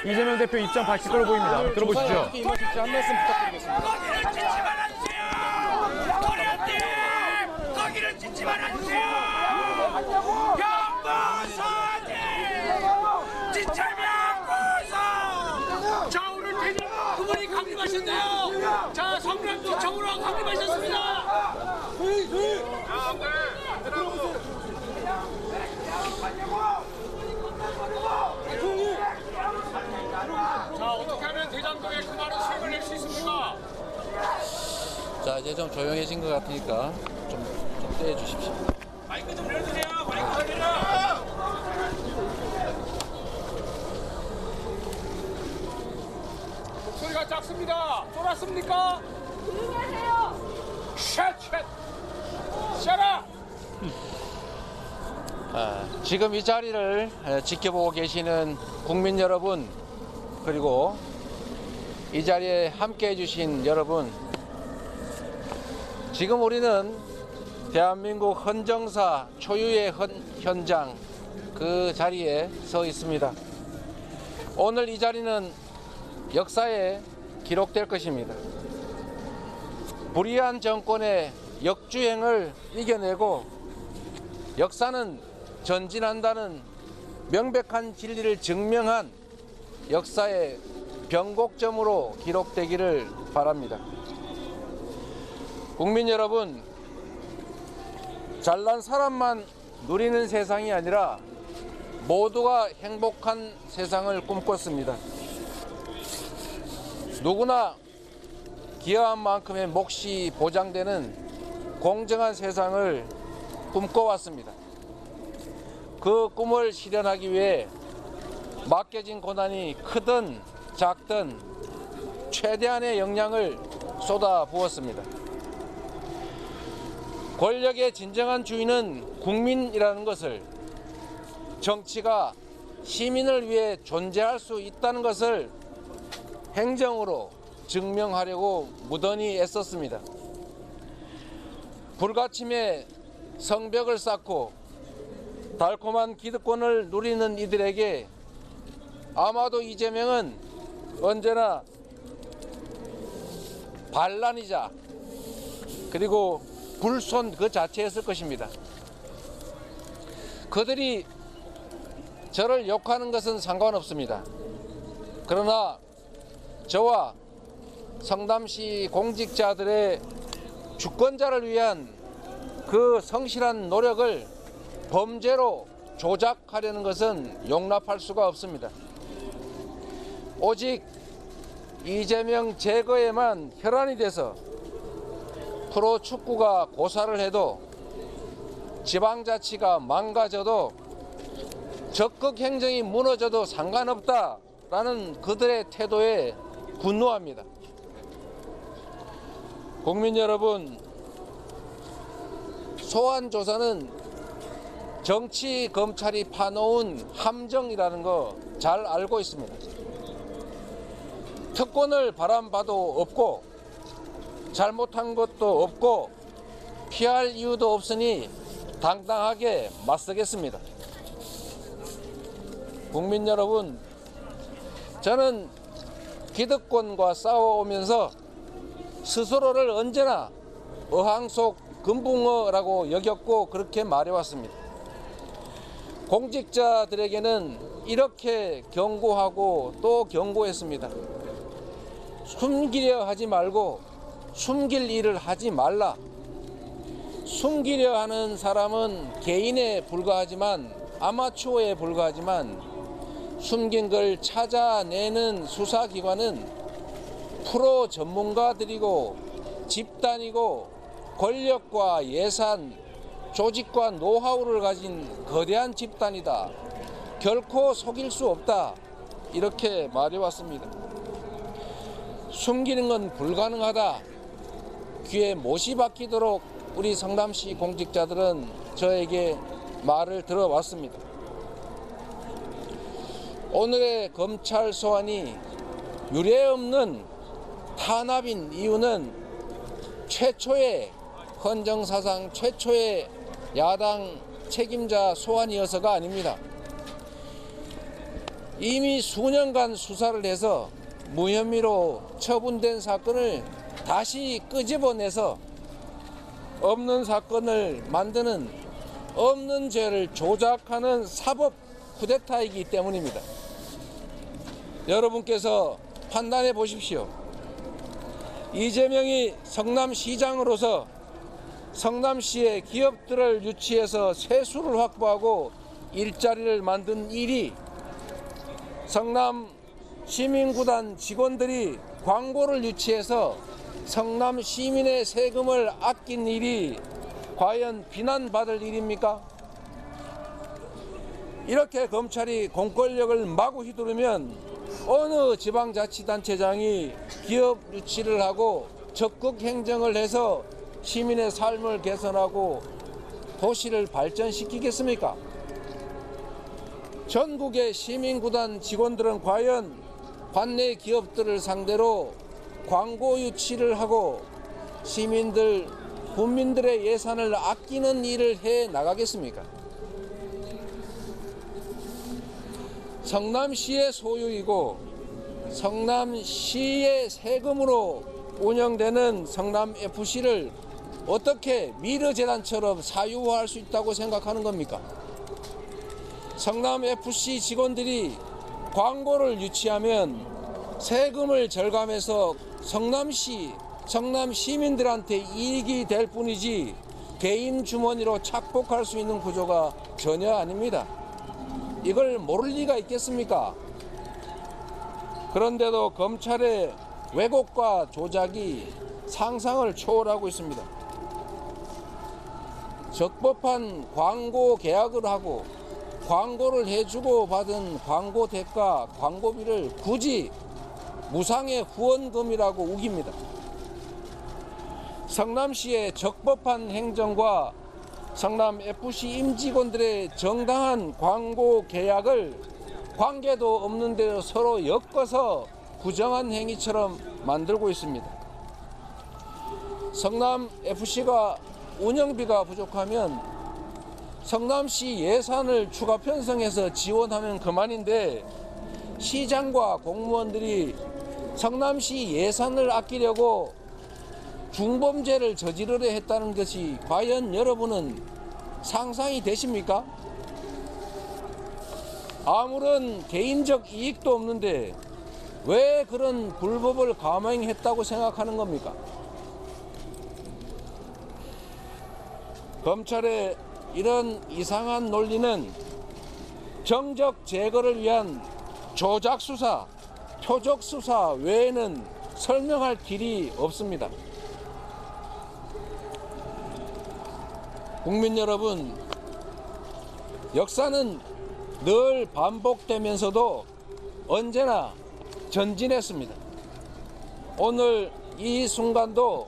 이재명 대표 입장 밝힐 걸로 보입니다. 들어보시죠. 어떻게 임하실지 한 말씀 부탁드리겠습니다. 거기를 짓지 말아주세요. 경보선이 지철명보선. 자, 오늘 대전 그분이 강림하셨네요. 자, 성남도 정으로 강림하셨습니다. 자, 어떻게 하면 대장동에 그 많은 수익을 낼 수 있습니까? 자, 이제 좀 조용해진 것 같으니까 좀 떼주십시오. 마이크 좀 열어주세요. 마이크 열어주세요. 목소리가 작습니다. 쫄았습니까? 조용히 하세요. 쉣! 셔라! 지금 이 자리를 지켜보고 계시는 국민 여러분, 그리고 이 자리에 함께 해주신 여러분, 지금 우리는 대한민국 헌정사 초유의 현장 그 자리에 서 있습니다. 오늘 이 자리는 역사에 기록될 것입니다. 불의한 정권의 역주행을 이겨내고 역사는 전진한다는 명백한 진리를 증명한 역사의 변곡점으로 기록되기를 바랍니다. 국민 여러분, 잘난 사람만 누리는 세상이 아니라 모두가 행복한 세상을 꿈꿨습니다. 누구나 기여한 만큼의 몫이 보장되는 공정한 세상을 꿈꿔왔습니다. 그 꿈을 실현하기 위해 맡겨진 고난이 크든 작든 최대한의 역량을 쏟아부었습니다. 권력의 진정한 주인은 국민이라는 것을, 정치가 시민을 위해 존재할 수 있다는 것을 행정으로 증명하려고 무던히 애썼습니다. 불가침의 성벽을 쌓고 달콤한 기득권을 누리는 이들에게 아마도 이재명은 언제나 반란이자 그리고 불손 그 자체였을 것입니다. 그들이 저를 욕하는 것은 상관없습니다. 그러나 저와 성남시 공직자들의 주권자를 위한 그 성실한 노력을 범죄로 조작하려는 것은 용납할 수가 없습니다. 오직 이재명 제거에만 혈안이 돼서 프로축구가 고사를 해도, 지방자치가 망가져도, 적극 행정이 무너져도 상관없다라는 그들의 태도에 분노합니다. 국민 여러분, 소환조사는 정치 검찰이 파놓은 함정이라는 거 잘 알고 있습니다. 특권을 바람봐도 없고 잘못한 것도 없고 피할 이유도 없으니 당당하게 맞서겠습니다. 국민 여러분, 저는 기득권과 싸워오면서 스스로를 언제나 어항 속 금붕어라고 여겼고 그렇게 말해왔습니다. 공직자들에게는 이렇게 경고하고 또 경고했습니다. 숨기려 하지 말고 숨길 일을 하지 말라. 숨기려 하는 사람은 개인에 불과하지만, 아마추어에 불과하지만, 숨긴 걸 찾아내는 수사기관은 프로 전문가들이고 집단이고 권력과 예산, 조직과 노하우를 가진 거대한 집단이다. 결코 속일 수 없다. 이렇게 말해왔습니다. 숨기는 건 불가능하다. 귀에 못이 박히도록 우리 성남시 공직자들은 저에게 말을 들어왔습니다. 오늘의 검찰 소환이 유례없는 탄압인 이유는 최초의 헌정사상 최초의 야당 책임자 소환이어서가 아닙니다. 이미 수년간 수사를 해서 무혐의로 처분된 사건을 다시 끄집어내서 없는 사건을 만드는, 없는 죄를 조작하는 사법 쿠데타이기 때문입니다. 여러분께서 판단해 보십시오. 이재명이 성남시장으로서 성남시의 기업들을 유치해서 세수를 확보하고 일자리를 만든 일이, 성남 시민구단 직원들이 광고를 유치해서 성남 시민의 세금을 아낀 일이 과연 비난받을 일입니까? 이렇게 검찰이 공권력을 마구 휘두르면 어느 지방자치단체장이 기업 유치를 하고 적극 행정을 해서 시민의 삶을 개선하고 도시를 발전시키겠습니까? 전국의 시민구단 직원들은 과연 관내 기업들을 상대로 광고 유치를 하고 시민들, 국민들의 예산을 아끼는 일을 해 나가겠습니까? 성남시의 소유이고 성남시의 세금으로 운영되는 성남FC를 어떻게 미르재단처럼 사유화할 수 있다고 생각하는 겁니까? 성남FC 직원들이 광고를 유치하면 세금을 절감해서 성남시, 성남 시민들한테 이익이 될 뿐이지 개인 주머니로 착복할 수 있는 구조가 전혀 아닙니다. 이걸 모를 리가 있겠습니까? 그런데도 검찰의 왜곡과 조작이 상상을 초월하고 있습니다. 적법한 광고 계약을 하고 광고를 해주고 받은 광고 대가, 광고비를 굳이 무상의 후원금이라고 우깁니다. 성남시의 적법한 행정과 성남FC 임직원들의 정당한 광고 계약을 관계도 없는 데로 서로 엮어서 부정한 행위처럼 만들고 있습니다. 성남FC가 운영비가 부족하면 성남시 예산을 추가 편성해서 지원하면 그만인데, 시장과 공무원들이 성남시 예산을 아끼려고 중범죄를 저지르려 했다는 것이 과연 여러분은 상상이 되십니까? 아무런 개인적 이익도 없는데 왜 그런 불법을 감행했다고 생각하는 겁니까? 검찰의 이런 이상한 논리는 정적 제거를 위한 조작 수사, 표적 수사 외에는 설명할 길이 없습니다. 국민 여러분, 역사는 늘 반복되면서도 언제나 전진했습니다. 오늘 이 순간도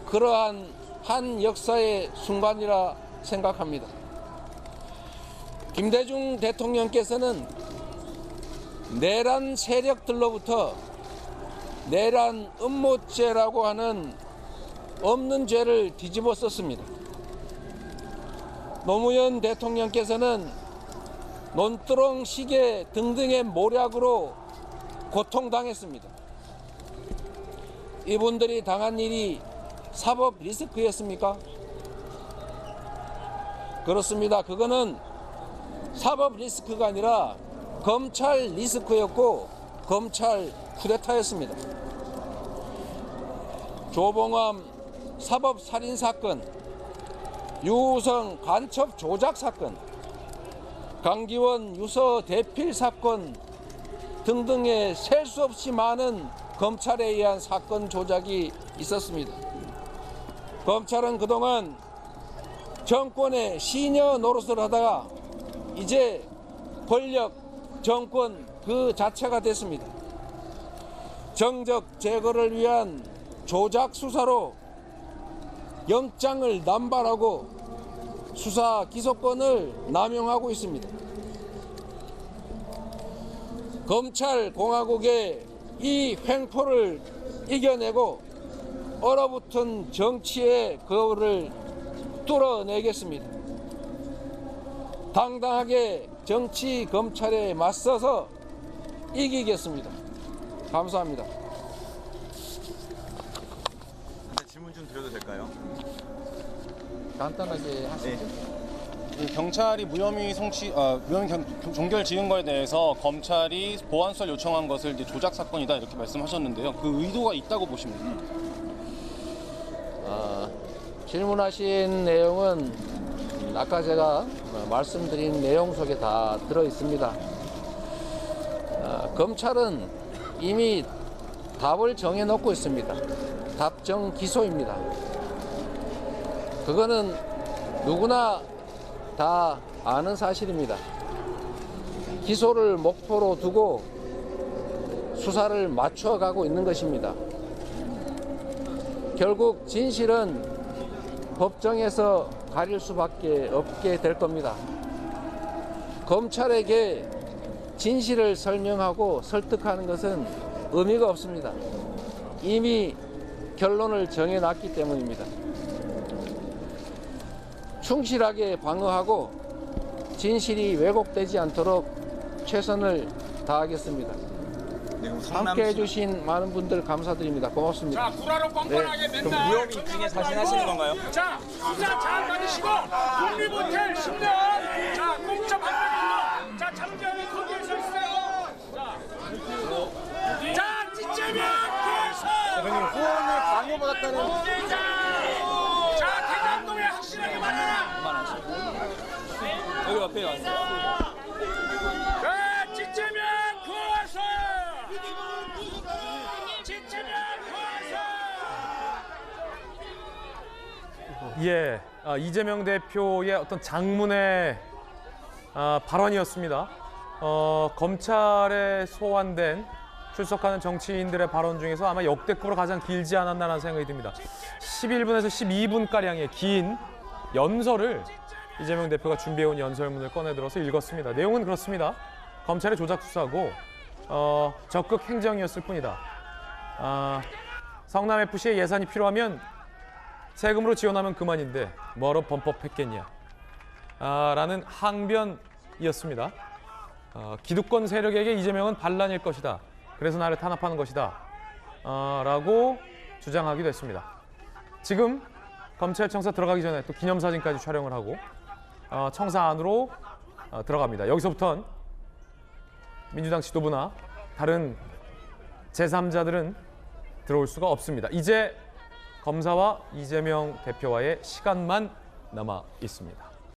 그러한 한 역사의 순간이라 생각합니다. 김대중 대통령께서는 내란 세력들로부터 내란 음모죄라고 하는 없는 죄를 뒤집어 썼습니다. 노무현 대통령께서는 논두렁 시계 등등의 모략으로 고통당했습니다. 이분들이 당한 일이 사법 리스크였습니까? 그렇습니다. 그거는 사법 리스크가 아니라 검찰 리스크였고 검찰 쿠데타였습니다. 조봉암 사법살인사건, 유우성 간첩 조작 사건, 강기원 유서 대필 사건 등등의 셀 수 없이 많은 검찰에 의한 사건 조작이 있었습니다. 검찰은 그동안 정권의 시녀 노릇을 하다가 이제 권력, 정권 그 자체가 됐습니다. 정적 제거를 위한 조작 수사로 영장을 남발하고 수사 기소권을 남용하고 있습니다. 검찰 공화국의 이 횡포를 이겨내고 얼어붙은 정치의 거울을 뚫어내겠습니다. 당당하게 정치 검찰에 맞서서 이기겠습니다. 감사합니다. 질문 좀 드려도 될까요? 간단하게 하시죠. 그 경찰이 무혐의 종결 지은 거에 대해서 검찰이 보안수사를 요청한 것을 이제 조작 사건이다 이렇게 말씀하셨는데요. 그 의도가 있다고 보십니까? 질문하신 내용은 아까 제가 말씀드린 내용 속에 다 들어 있습니다. 검찰은 이미 답을 정해놓고 있습니다. 답정 기소입니다. 그거는 누구나 다 아는 사실입니다. 기소를 목표로 두고 수사를 맞춰가고 있는 것입니다. 결국 진실은 법정에서 가릴 수밖에 없게 될 겁니다. 검찰에게 진실을 설명하고 설득하는 것은 의미가 없습니다. 이미 결론을 정해놨기 때문입니다. 충실하게 방어하고 진실이 왜곡되지 않도록 최선을 다하겠습니다. 함께 해주신 많은 분들 감사드립니다. 고맙습니다. 자, 구라로 뻔뻔하게 맨날 무혐의 입증에 자신하시는 건가요? 자, 수사 잘 받으시고 국립호텔 10년 자, 공짜 받는 자, 잠재하는 거기에 서 있어요. 자, 찌찌면 대표님 후원을 강요받았다는 자, 대장동에 확실하게 말해라. 여기 앞에 왔어요. 자, 찌찌면 구워서 찌찌면 구워서 예, 이재명 대표의 어떤 장문의 발언이었습니다. 검찰에 소환된 출석하는 정치인들의 발언 중에서 아마 역대급으로 가장 길지 않았나라는 생각이 듭니다. 11분에서 12분가량의 긴 연설을 이재명 대표가 준비해온 연설문을 꺼내들어서 읽었습니다. 내용은 그렇습니다. 검찰의 조작 수사고 적극 행정이었을 뿐이다. 성남FC의 예산이 필요하면 세금으로 지원하면 그만인데 뭐로 범법했겠냐 라는 항변이었습니다. 기득권 세력에게 이재명은 반란일 것이다. 그래서 나를 탄압하는 것이다 라고 주장하기도 했습니다. 지금 검찰청사 들어가기 전에 또 기념사진까지 촬영을 하고 청사 안으로 들어갑니다. 여기서부터는 민주당 지도부나 다른 제3자들은 들어올 수가 없습니다. 이제 검사와 이재명 대표와의 시간만 남아 있습니다.